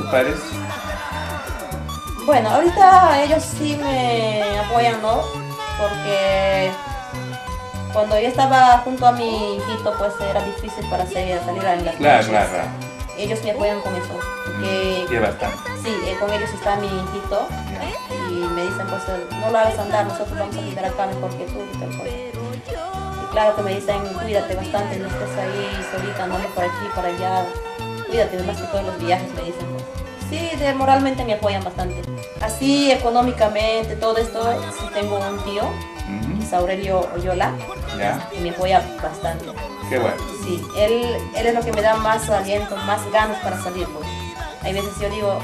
padres? Bueno, ahorita ellos sí me apoyan, ¿no? Porque cuando yo estaba junto a mi hijito, pues era difícil para salir a las Claro, noches. claro, claro. Ellos me apoyan con eso. Porque, Sí, bastante. sí, con ellos está mi hijito. Ya. Y me dicen, pues, no lo hagas andar, nosotros vamos a cuidar acá mejor que tú y tal cosa. Y claro que me dicen, cuídate bastante, no estés ahí solita, andando por aquí, por allá. Cuídate, más que todos los viajes, me dicen. Sí, moralmente me apoyan bastante. Así, económicamente, todo esto, sí tengo un tío, que es Aurelio Oyola, ¿Ya? que me apoya bastante. Qué bueno. Sí, él es lo que me da más aliento, más ganas para salir, pues. Hay veces yo digo,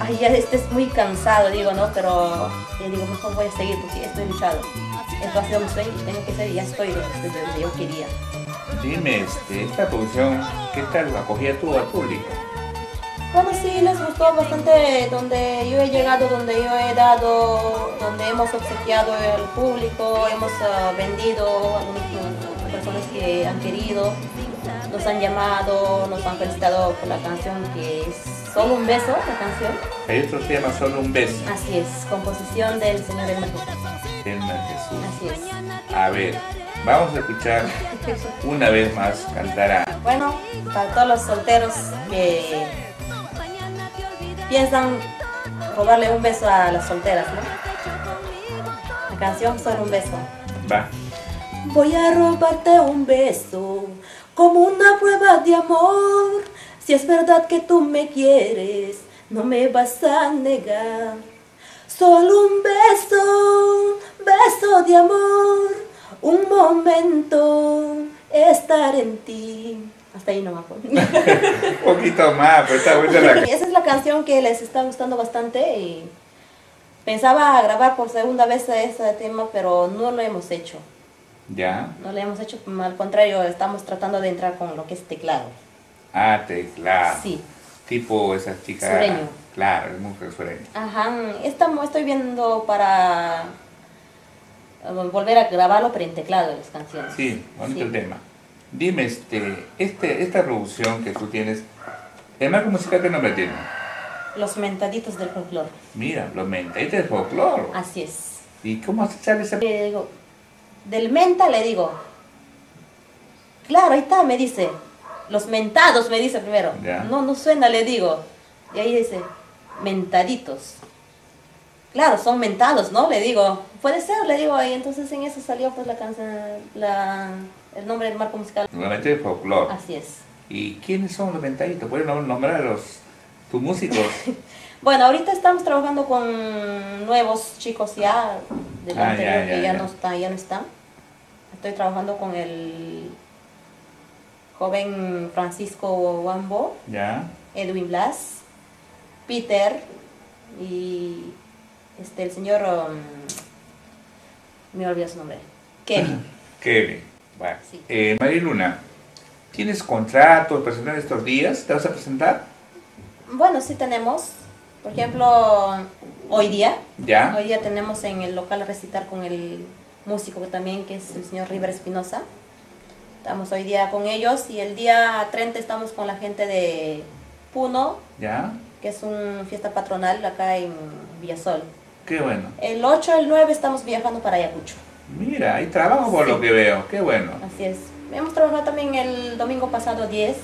ay, ya estés muy cansado, digo, ¿no? Pero yo digo, mejor voy a seguir porque estoy luchado. Esto ha sido mi sueño y tengo que ser y ya estoy desde donde yo quería. Dime, esta producción, ¿qué tal acogía tú al público? Bueno, sí, les gustó bastante donde yo he llegado, donde yo he dado, donde hemos obsequiado al público, hemos vendido a algunas personas que han querido, nos han llamado, nos han felicitado por la canción que es Solo un beso, la canción. Hay otro que se llama Solo un beso. Así es, composición del señor Elmer Jesús. Elmer Jesús. Así es. A ver, vamos a escuchar una vez más cantar a... Bueno, para todos los solteros que piensan robarle un beso a las solteras, ¿no? La canción Solo un beso. Va. Voy a robarte un beso como una prueba de amor. Si es verdad que tú me quieres, no me vas a negar. Solo un beso, beso de amor, un momento, estar en ti. Hasta ahí no me acuerdo. Un poquito más, pero está buena la... Esa es la canción que les está gustando bastante y pensaba grabar por segunda vez ese tema, pero no lo hemos hecho. ¿Ya? No lo hemos hecho, al contrario, estamos tratando de entrar con lo que es teclado. Ah, teclado. Sí. Tipo esas chicas... Sureño. Claro, es mujer sureña. Ajá, estoy viendo para volver a grabarlo, pero en teclado las canciones. Sí, bonito Sí. el tema. Dime, esta producción que tú tienes, ¿el marco musical qué nombre tiene? Los mentaditos del folclore. Mira, los mentaditos del folclore. Así es. ¿Y cómo sale esa...? Le digo, del menta le digo, claro, ahí está, me dice. Los mentados, me dice primero. Ya. No, no suena, le digo. Y ahí dice, mentaditos. Claro, son mentados, ¿no? Le digo, puede ser, le digo. Y entonces en eso salió pues la canción, el nombre del marco musical. Nuevamente del folclore. Así es. ¿Y quiénes son los mentaditos? ¿Puedes nombrar a tus músicos? Bueno, ahorita estamos trabajando con nuevos chicos ya, del anterior que ya no están. Estoy trabajando con el joven Francisco Wambo, ¿Ya? Edwin Blas, Peter y el señor, me olvidé su nombre, Kevin. Kevin. Bueno. Sí. María Luna, ¿tienes contrato de presentar estos días? ¿Te vas a presentar? Bueno, sí tenemos, por ejemplo, hoy día ¿Ya? tenemos en el local a recitar con el músico también, que es el señor River Espinosa. Estamos hoy día con ellos y el día 30 estamos con la gente de Puno, ¿Ya? que es una fiesta patronal acá en Villasol. Qué bueno. El 8, el 9 estamos viajando para Ayacucho. Mira, hay trabajo por Sí. lo que veo. Qué bueno. Así es. Hemos trabajado también el domingo pasado 10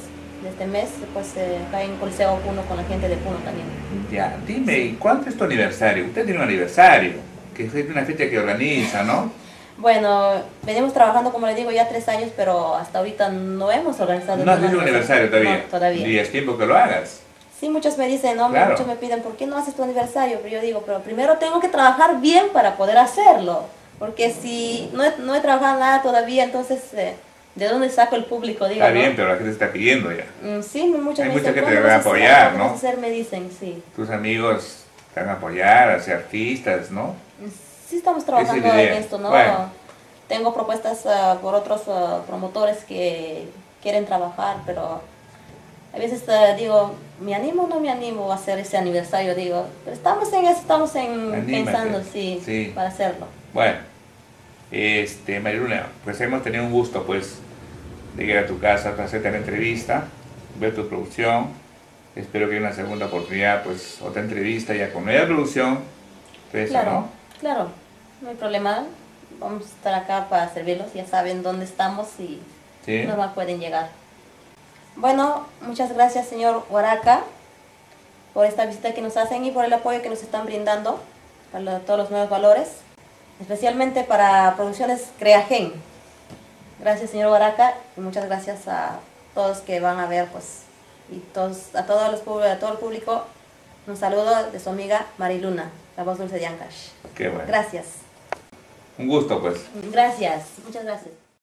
de este mes, pues acá en Coliseo Puno con la gente de Puno también. Ya, dime, ¿y cuánto es tu aniversario? Usted tiene un aniversario, que es una fecha que organiza, ¿no? Bueno, venimos trabajando, como le digo, ya 3 años, pero hasta ahorita no hemos organizado No has ningún hecho un aniversario todavía. No, todavía. Y es tiempo que lo hagas. Sí, muchos me dicen, no, Claro. muchos me piden, ¿por qué no haces tu aniversario? Pero yo digo, pero primero tengo que trabajar bien para poder hacerlo. Porque si no he trabajado nada todavía, entonces, ¿de dónde saco el público? Digo, Está bien, ¿no? pero la gente está pidiendo ya. Sí, muchos Hay me mucha dicen, gente que ¿cómo va a vas hacer? apoyar, ¿Cómo vas ¿no? a hacer? Me dicen, sí. Tus amigos te van a apoyar, a ser artistas, ¿no? Sí estamos trabajando Esa es la en idea. esto, ¿no? Bueno. Tengo propuestas por otros promotores que quieren trabajar, pero a veces digo, ¿me animo o no me animo a hacer ese aniversario? Digo, pero estamos en eso, Anímate. pensando, sí, Sí. para hacerlo. Bueno, María Luna, pues hemos tenido un gusto, pues, de ir a tu casa para hacerte la entrevista, ver tu producción. Espero que en una segunda oportunidad, pues otra entrevista ya con nueva producción. Pues, Claro, ¿no? claro, no hay problema. Vamos a estar acá para servirlos, ya saben dónde estamos y Sí. normal pueden llegar. Bueno, muchas gracias señor Huaraca por esta visita que nos hacen y por el apoyo que nos están brindando para todos los nuevos valores, especialmente para Producciones Creagen. Gracias señor Huaraca y muchas gracias a todos que van a ver, pues, y a todo el público, un saludo de su amiga Mariluna, la voz dulce de Ancash. Qué bueno. Gracias. Un gusto, pues. Gracias, muchas gracias.